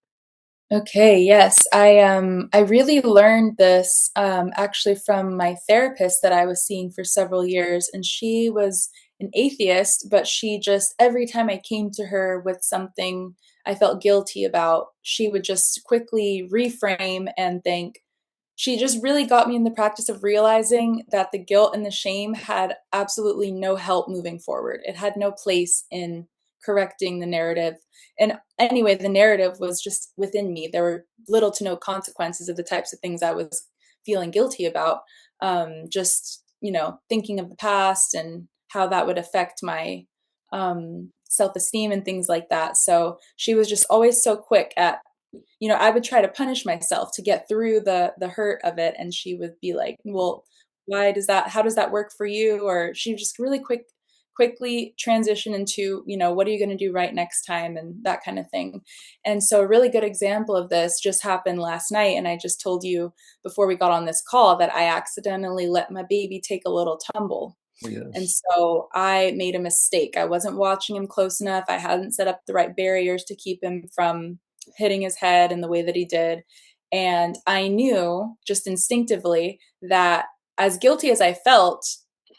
Okay, yes. I really learned this actually from my therapist that I was seeing for several years, and she was an atheist, but she just every time I came to her with something I felt guilty about, she would just quickly reframe and think, she just really got me in the practice of realizing that the guilt and the shame had absolutely no help moving forward. It had no place in correcting the narrative. And anyway, the narrative was just within me. There were little to no consequences of the types of things I was feeling guilty about. Just, thinking of the past and how that would affect my self esteem and things like that. So she was just always so quick at I would try to punish myself to get through the hurt of it, and she would be like, "Well, how does that work for you?" Or she would just really quickly transition into, "What are you gonna do right next time?" and that kind of thing. And so a really good example of this just happened last night, and I just told you before we got on this call that I accidentally let my baby take a little tumble. And Yes. so I made a mistake. I wasn't watching him close enough. I hadn't set up the right barriers to keep him from hitting his head in the way that he did. And I knew just instinctively that as guilty as I felt,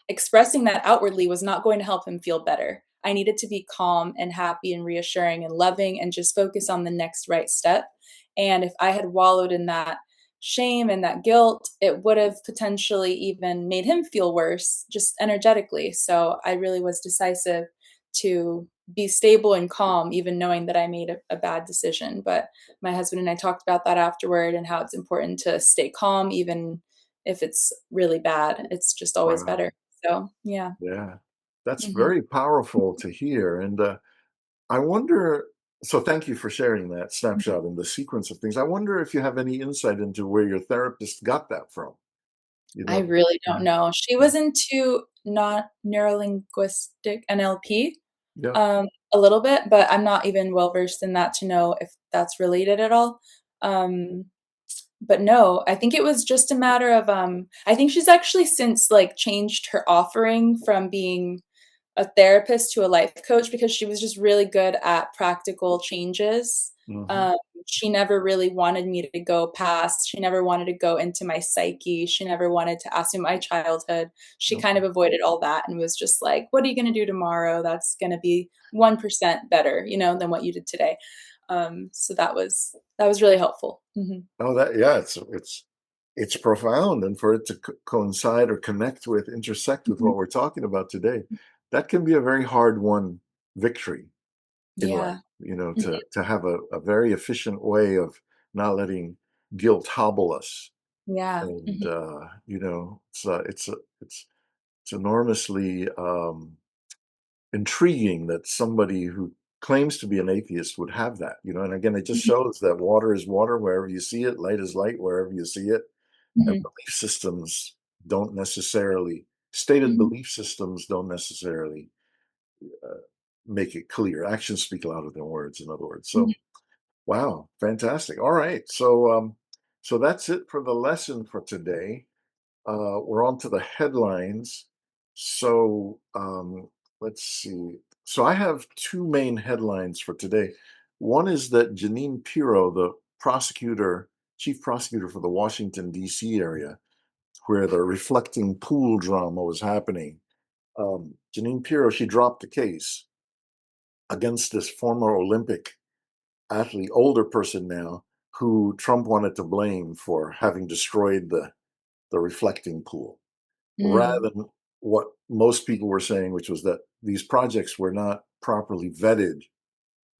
expressing that outwardly was not going to help him feel better. I needed to be calm and happy and reassuring and loving and just focus on the next right step. And if I had wallowed in that shame and that guilt, it would have potentially even made him feel worse just energetically. So I really was decisive to be stable and calm, even knowing that I made a bad decision. But my husband and I talked about that afterward and how it's important to stay calm, even if it's really bad. It's just always Wow. better. So, yeah. Yeah. That's Hmm. very powerful to hear. And I wonder, so thank you for sharing that snapshot and the sequence of things. I wonder if you have any insight into where your therapist got that from. You I know, really don't yeah, know. She yeah, was into not neurolinguistic NLP, yeah. a little bit, but I'm not even well versed in that to know if that's related at all. Um, but no, I think it was just a matter of I think she's actually since like changed her offering from being a therapist to a life coach because she was just really good at practical changes. Hmm. Um, she never really wanted me to go past. She never wanted to go into my psyche. She never wanted to ask me my childhood. She kind of avoided all that and was just like, "What are you going to do tomorrow? That's going to be 1% better, than what you did today." So that was really helpful. Hmm. Oh, that yeah, it's profound, and for it to coincide or connect with, intersect with Hmm. what we're talking about today, that can be a very hard won victory in life. Yeah. Hmm. To have a very efficient way of not letting guilt hobble us, Yeah. and Hmm. it's enormously intriguing that somebody who claims to be an atheist would have that. And again, it just Hmm. shows that water is water wherever you see it, light is light wherever you see it, and Hmm. belief systems don't necessarily stated Hmm. belief systems don't necessarily uh, make it clear. Actions speak louder than words, in other words. Hmm. So wow, fantastic. All right, so that's it for the lesson for today. We're on to the headlines. So let's see. So I have two main headlines for today. One is that Janine Pirro, the prosecutor, chief prosecutor for the Washington, D.C. area, where the reflecting pool drama was happening, Janine Pirro, she dropped the case against this former Olympic athlete, older person now, who Trump wanted to blame for having destroyed the reflecting pool, rather than what most people were saying, which was that these projects were not properly vetted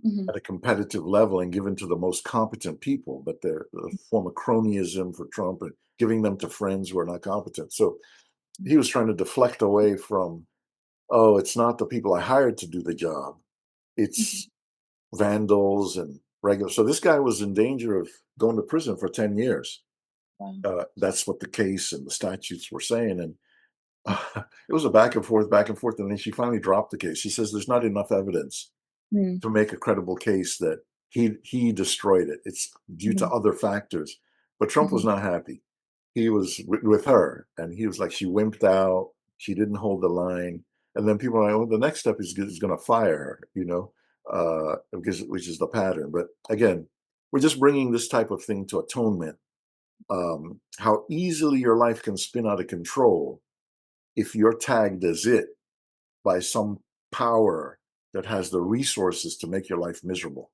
Hmm. at a competitive level and given to the most competent people, but they're a form of cronyism for Trump and giving them to friends who are not competent. So he was trying to deflect away from, oh, it's not the people I hired to do the job, Hmm. it's vandals and regular. So this guy was in danger of going to prison for 10 years. Wow. That's what the case and the statutes were saying. And it was a back and forth. And then she finally dropped the case. She says there's not enough evidence Mm. to make a credible case that he destroyed it. It's due to Mhm. other factors. But Trump was Mhm. not happy. He was with her, and he was like, she wimped out. She didn't hold the line. And then people are like, oh, the next step is going to fire her, because which is the pattern. But again, we're just bringing this type of thing to atonement. How easily your life can spin out of control if you're tagged as it by some power that has the resources to make your life miserable.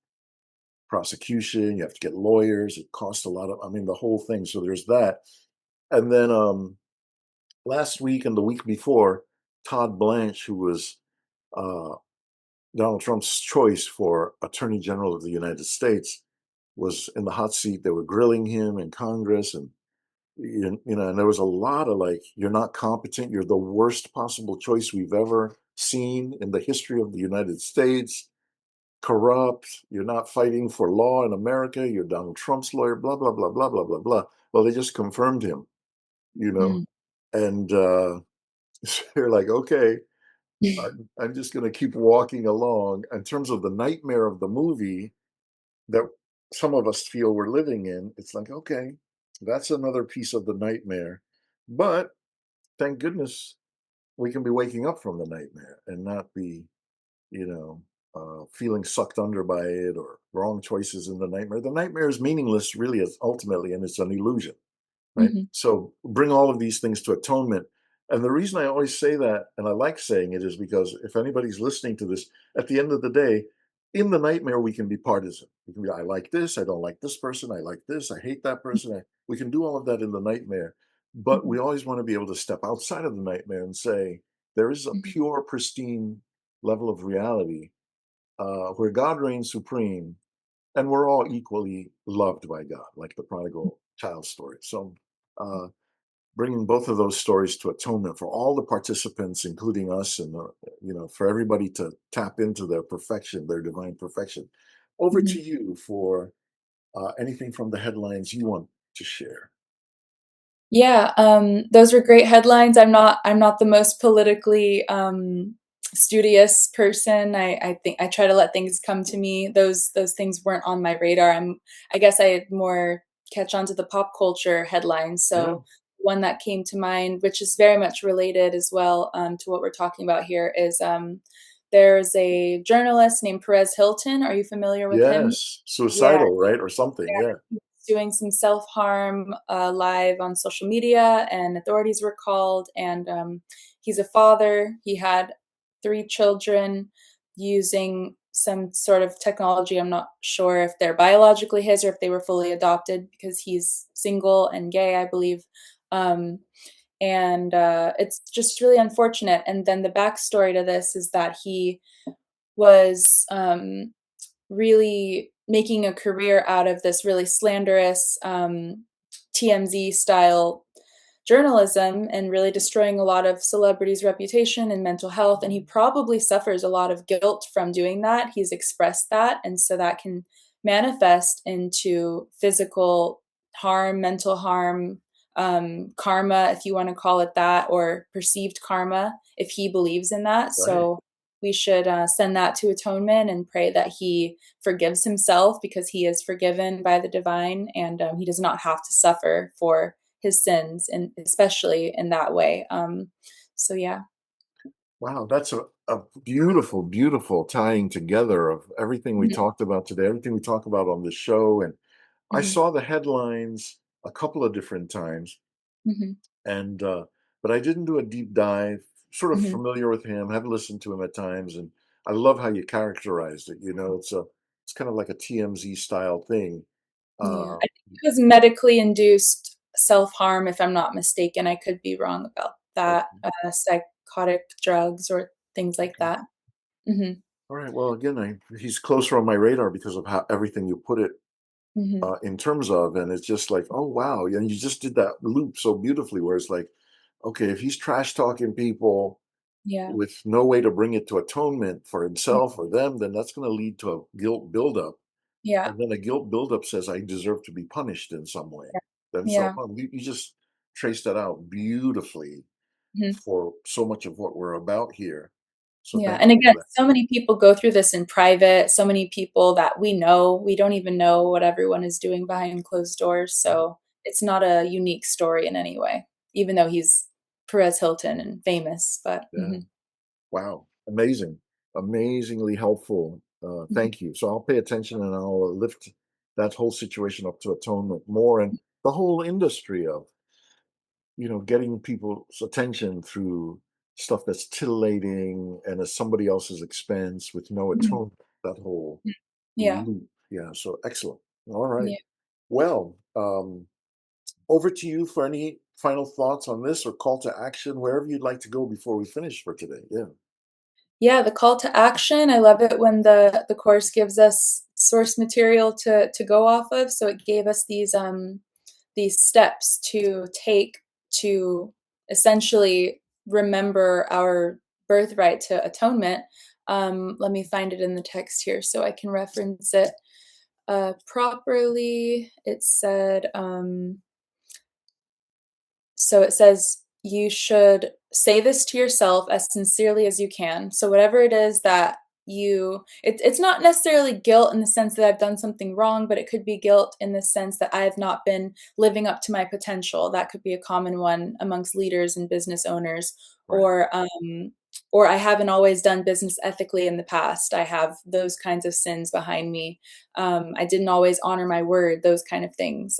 Prosecution, you have to get lawyers, it costs a lot of, I mean, the whole thing. So there's that. And then last week and the week before, Todd Blanche, who was uh, Donald Trump's choice for Attorney General of the United States, was in the hot seat. They were grilling him in Congress, and and there was a lot of like, you're not competent, you're the worst possible choice we've ever seen in the history of the United States, corrupt, you're not fighting for law in America, you're Donald Trump's lawyer, blah, blah, blah, blah, blah, blah, blah. Well, they just confirmed him, you know, Mm. and they're like, okay, I'm just going to keep walking along. In terms of the nightmare of the movie that some of us feel we're living in, it's like, okay, that's another piece of the nightmare. But thank goodness we can be waking up from the nightmare and not be, you know, feeling sucked under by it or wrong choices in the nightmare. The nightmare is meaningless, really, as ultimately, and it's an illusion, right? Mhm. So bring all of these things to atonement. And the reason I always say that, and I like saying it, is because if anybody's listening to this, at the end of the day, in the nightmare, we can be partisan. We can be, I like this, I don't like this person, I like this, I hate that person. We can do all of that in the nightmare. But Mhm. we always want to be able to step outside of the nightmare and say, there is a Mhm. pure, pristine level of reality where God reigns supreme and we're all equally loved by God, like the prodigal child story. So, uh, bringing both of those stories to atonement for all the participants, including us, and for everybody to tap into their perfection, their divine perfection. Over Mhm. to you for anything from the headlines you want to share. Yeah, those were great headlines. I'm not the most politically studious person. I think I try to let things come to me. Those things weren't on my radar. I guess I had more catch on to the pop culture headlines. Yeah. So one that came to mind, which is very much related as well to what we're talking about here, is there's a journalist named Perez Hilton. Are you familiar with him? Yes. Yeah, Suicidal, right, or something. Yeah. doing some self-harm live on social media, and authorities were called. And he's a father. He had 3 children using some sort of technology. I'm not sure if they're biologically his or if they were fully adopted, because he's single and gay, I believe. um, and it's just really unfortunate. And then the backstory to this is that he was really making a career out of this really slanderous TMZ style journalism, and really destroying a lot of celebrities' reputation and mental health. And he probably suffers a lot of guilt from doing that. He's expressed that. And so that can manifest into physical harm, mental harm, karma, if you want to call it that, or perceived karma, if he believes in that. Right. So we should send that to atonement and pray that he forgives himself, because he is forgiven by the divine, and he does not have to suffer for his sins, and especially in that way. So yeah. Wow, that's a beautiful, beautiful tying together of everything we Mhm, talked about today, everything we talk about on the show. And I mhm, saw the headlines a couple of different times, mhm, and but I didn't do a deep dive. Sort of mhm. familiar with him, have listened to him at times, and I love how you characterized it. It's kind of like a TMZ style thing. Yeah, Uh, I think it was medically induced self-harm, if I'm not mistaken. I could be wrong about that. okay, Psychotic drugs or things like okay. that. Mhm, All right. Well, again, he's closer on my radar because of how everything you put it mhm, in terms of, and it's just like, oh wow, and you just did that loop so beautifully, where it's like, okay, if he's trash talking people yeah, with no way to bring it to atonement for mm, himself or them, then that's going to lead to a guilt buildup, yeah, and then a guilt buildup says, I deserve to be punished in some way. yeah, Then yeah, you just traced that out beautifully mhm. for so much of what we're about here. So Yeah, thank and you again, for that. so many people go through this in private, so many people that we know, we don't even know what everyone is doing behind closed doors. Mhm. So it's not a unique story in any way, even though he's Perez Hilton and famous. But Yeah. Wow. Amazing. Amazingly helpful. mhm, Thank you. So I'll pay attention and I'll lift that whole situation up to atonement more, and the whole industry of, getting people's attention through stuff that's titillating and at somebody else's expense with no mhm, atonement, that whole mhm. Yeah, loop. Yeah. So excellent. All right. yeah. Well, over to you for any final thoughts on this or call to action, wherever you'd like to go before we finish for today. Yeah. Yeah, the call to action, I love it when the course gives us source material to go off of. So it gave us these steps to take to essentially remember our birthright to atonement. Let me find it in the text here so I can reference it properly. It said, so it says, you should say this to yourself as sincerely as you can. So whatever it is that it's not necessarily guilt in the sense that I've done something wrong, but it could be guilt in the sense that I have not been living up to my potential. That could be a common one amongst leaders and business owners. Right. Or I haven't always done business ethically in the past. I have those kinds of sins behind me. I didn't always honor my word, those kind of things.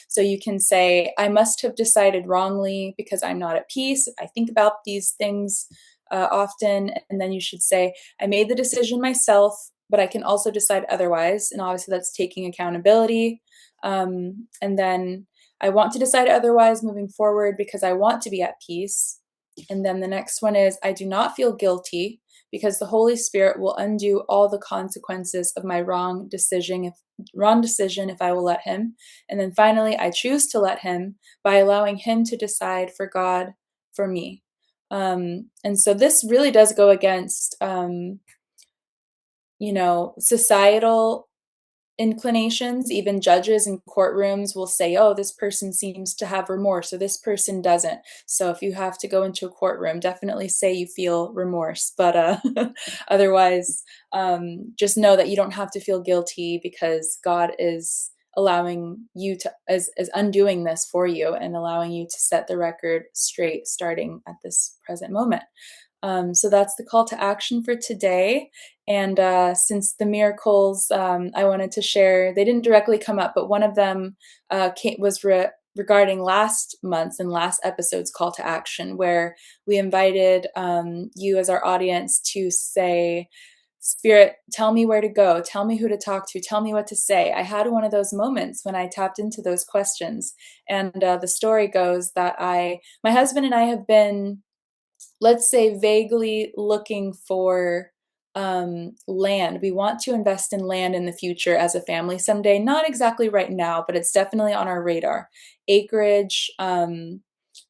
So you can say, I must have decided wrongly because I'm not at peace. I think about these things often. And then you should say, I made the decision myself, but I can also decide otherwise. And obviously, that's taking accountability. And then I want to decide otherwise moving forward because I want to be at peace. And then the next one is, I do not feel guilty because the Holy Spirit will undo all the consequences of my wrong decision if I will let him. And then finally, I choose to let him by allowing him to decide for God for me. And so this really does go against, societal inclinations. Even judges in courtrooms will say, oh, this person seems to have remorse, or this person doesn't. So if you have to go into a courtroom, definitely say you feel remorse. But otherwise, just know that you don't have to feel guilty, because God is allowing you to, as undoing this for you and allowing you to set the record straight starting at this present moment. So that's the call to action for today. And since the miracles I wanted to share, they didn't directly come up, but one of them was regarding last month's and last episode's call to action, where we invited you as our audience to say, Spirit, tell me where to go, tell me who to talk to, tell me what to say. I had one of those moments when I tapped into those questions. And the story goes that my husband and I have been, let's say, vaguely looking for land. We want to invest in land in the future as a family someday. Not exactly right now, but it's definitely on our radar. Acreage,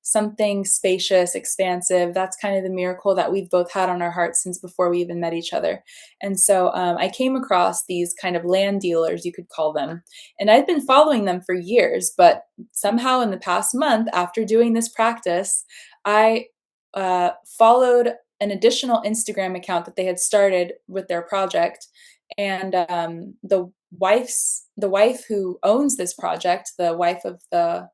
something spacious, expansive. That's kind of the miracle that we've both had on our hearts since before we even met each other. And so I came across these kind of land dealers, you could call them. And I'd been following them for years, but somehow in the past month, after doing this practice, I followed an additional Instagram account that they had started with their project, and the wife who owns this project, the wife of the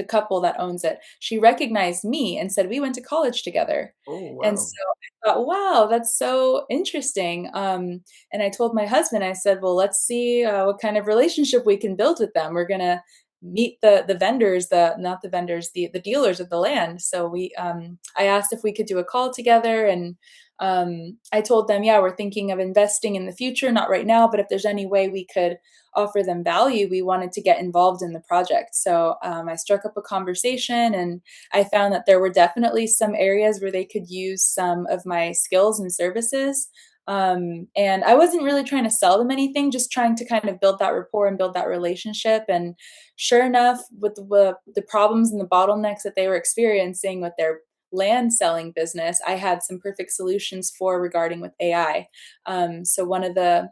couple that owns it, she recognized me and said we went to college together. Oh, And so wow. I thought, wow, that's so interesting. And I told my husband, I said, well, let's see what kind of relationship we can build with them. We're gonna meet the vendors, the not the vendors, the dealers of the land. So I asked if we could do a call together, and I told them, yeah, we're thinking of investing in the future, not right now, but if there's any way we could offer them value, we wanted to get involved in the project. So I struck up a conversation, and I found that there were definitely some areas where they could use some of my skills and services. And I wasn't really trying to sell them anything, just trying to kind of build that rapport and build that relationship. And sure enough, with the problems and the bottlenecks that they were experiencing with their land selling business, I had some perfect solutions for regarding with AI. So one of the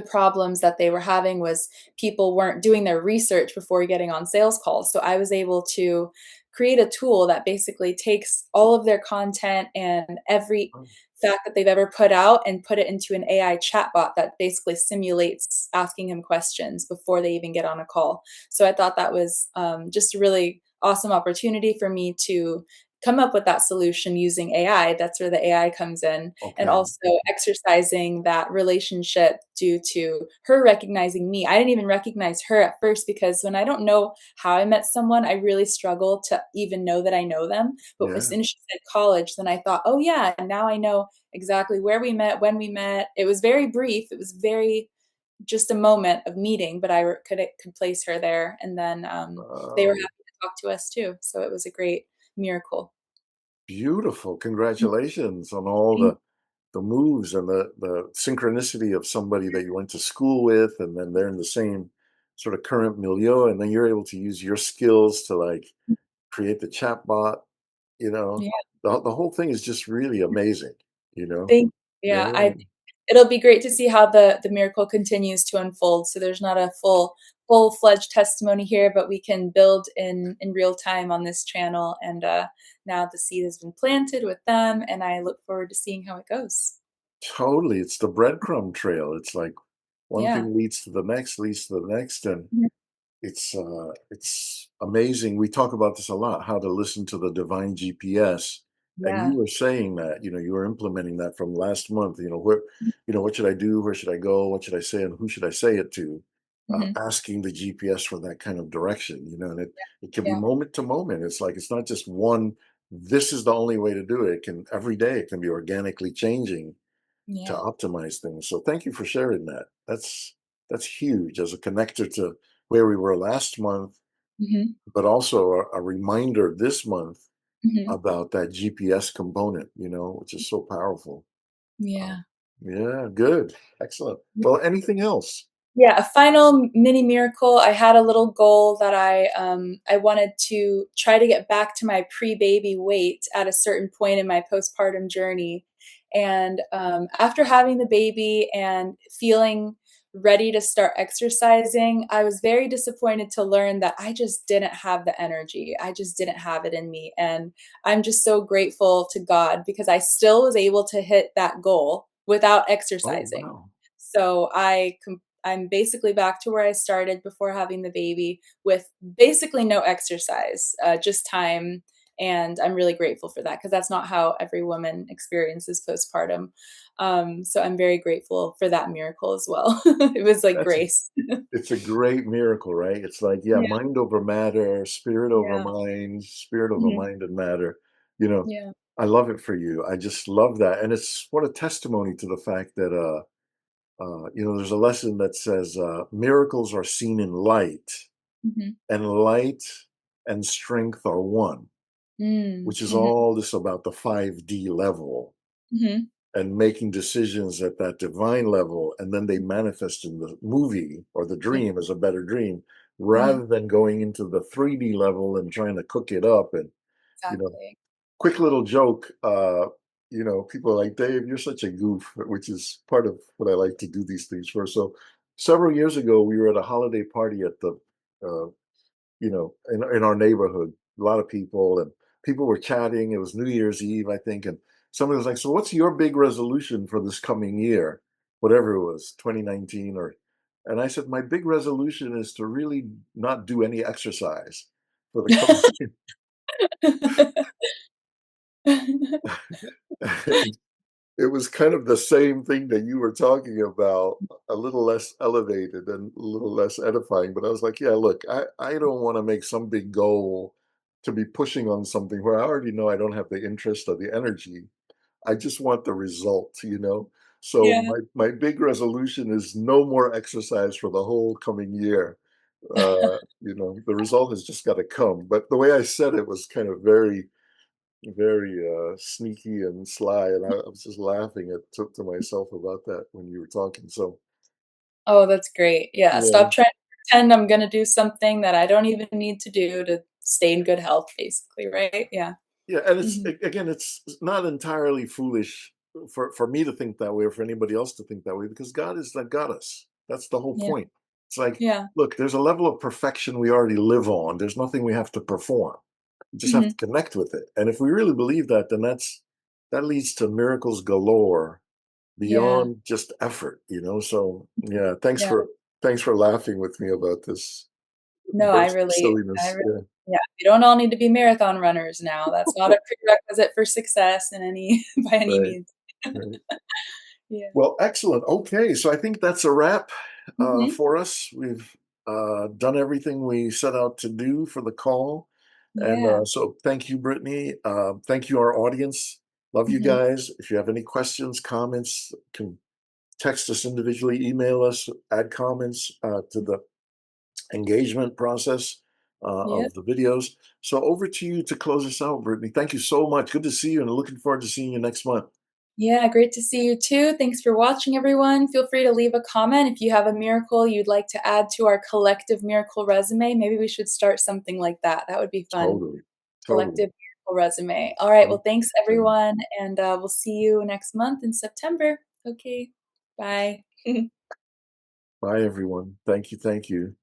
problems that they were having was people weren't doing their research before getting on sales calls. So I was able to create a tool that basically takes all of their content and every Oh, fact that they've ever put out and put it into an AI chatbot that basically simulates asking him questions before they even get on a call. So I thought that was just a really awesome opportunity for me to come up with that solution using AI. That's where the AI comes in, and okay. also exercising that relationship due to her recognizing me. I didn't even recognize her at first, because when I don't know how I met someone, I really struggle to even know that I know them. But as Yeah. soon as she said college, then I thought, oh yeah, now I know exactly where we met, when we met. It was very brief. It was very just a moment of meeting, but I could place her there, and then they were Oh, happy to talk to us too. So it was a great miracle. beautiful. Congratulations on all Thank the moves and the synchronicity of somebody that you went to school with, and then they're in the same sort of current milieu, and then you're able to use your skills to like you. create the chat bot, you know. Yeah. The whole thing is just really amazing, you know. Thank Yeah, I Yeah. think it'll be great to see how the miracle continues to unfold. So there's not a full-fledged testimony here, but we can build in real time on this channel. And now the seed has been planted with them, and I look forward to seeing how it goes. Totally. It's the breadcrumb trail. It's like one Yeah. thing leads to the next, leads to the next, and Mhm. it's amazing. We talk about this a lot, how to listen to the divine GPS. And you Yeah. were saying that, you were implementing that from last month. What should I do? Where should I go? What should I say? And who should I say it to? Mhm. Asking the GPS for that kind of direction, and it can be Yeah. moment to moment. It's like it's not just one, this is the only way to do it. It can every day it can be organically changing to Yeah. optimize things. So thank you for sharing that. That's huge as a connector to where we were last month, Mhm. but also a reminder this month Mhm. about that GPS component, which is so powerful. Yeah. Yeah, good. Excellent. Well, anything else? Yeah, a final mini miracle. I had a little goal that I wanted to try to get back to my pre-baby weight at a certain point in my postpartum journey. And after having the baby and feeling ready to start exercising, I was very disappointed to learn that I just didn't have the energy. I just didn't have it in me. And I'm just so grateful to God because I still was able to hit that goal without Oh, exercising. wow. So I'm basically back to where I started before having the baby with basically no exercise, just time. And I'm really grateful for that because that's not how every woman experiences postpartum. So I'm very grateful for that miracle as well. It was like That's grace. It's a great miracle, right? It's like, yeah, Yeah, mind over matter, spirit over yeah, mind, spirit over mhm, mind and matter. You know, yeah, I love it for you. I just love that. And it's what a testimony to the fact that, there's a lesson that says miracles are seen in light, mhm, and light and strength are one, mm, which is mhm, all this about the 5D level mhm, and making decisions at that divine level, and then they manifest in the movie or the yeah, dream as a better dream, yeah, rather than going into the 3D level and trying to cook it up. And you know exactly. quick little joke, people are like, Dave, you're such a goof, which is part of what I like to do these things for. So several years ago we were at a holiday party at the uh, in our neighborhood, a lot of people, and people were chatting. It was New Year's Eve, I think, and somebody was like, "So, what's your big resolution for this coming year, whatever it was, 2019?" Or, and I said, "My big resolution is to really not do any exercise for the coming year." And it was kind of the same thing that you were talking about, a little less elevated and a little less edifying. But I was like, yeah, look, I don't want to make some big goal to be pushing on something where I already know I don't have the interest or the energy. I just want the result, you know? So Yeah. my big resolution is no more exercise for the whole coming year. The result has just got to come. But the way I said it was kind of very very sneaky and sly, and I was just laughing to myself about that when you were talking. So Oh, that's great. Yeah, yeah, stop trying to pretend I'm gonna do something that I don't even need to do to stay in good health, basically, right? Yeah. yeah, and Mhm. again, it's not entirely foolish for me to think that way or for anybody else to think that way because God is that got us. That's the whole Yeah, point. It's like, yeah. look, there's a level of perfection we already live on. There's nothing we have to perform. We just have Mhm. to connect with it. And if we really believe that, then that leads to miracles galore Yeah. beyond just effort, you know? So yeah, Yeah. thanks for laughing with me about this No, burst of I silliness. really Yeah, yeah, we don't all need to be marathon runners now. That's not a prerequisite for success in any by any right, means. right. Yeah. Well, excellent. Okay, so I think that's a wrap Mhm. for us. We've done everything we set out to do for the call. And Yeah. so thank you, Brittany. Thank you, our audience. Love you Mhm. guys. If you have any questions, comments, can text us individually, email us, add comments to the engagement process Yeah. of the videos. So over to you to close us out, Brittany. Thank you so much. Good to see you and looking forward to seeing you next month. Yeah, great to see you too. Thanks for watching, everyone. Feel free to leave a comment if you have a miracle you'd like to add to our collective miracle resume. Maybe we should start something like that. That would be fun. Totally. Totally. Collective miracle resume. All right. Well, thanks, Okay. everyone. And we'll see you next month in September. Okay. Bye. Bye, everyone. Thank you. Thank you.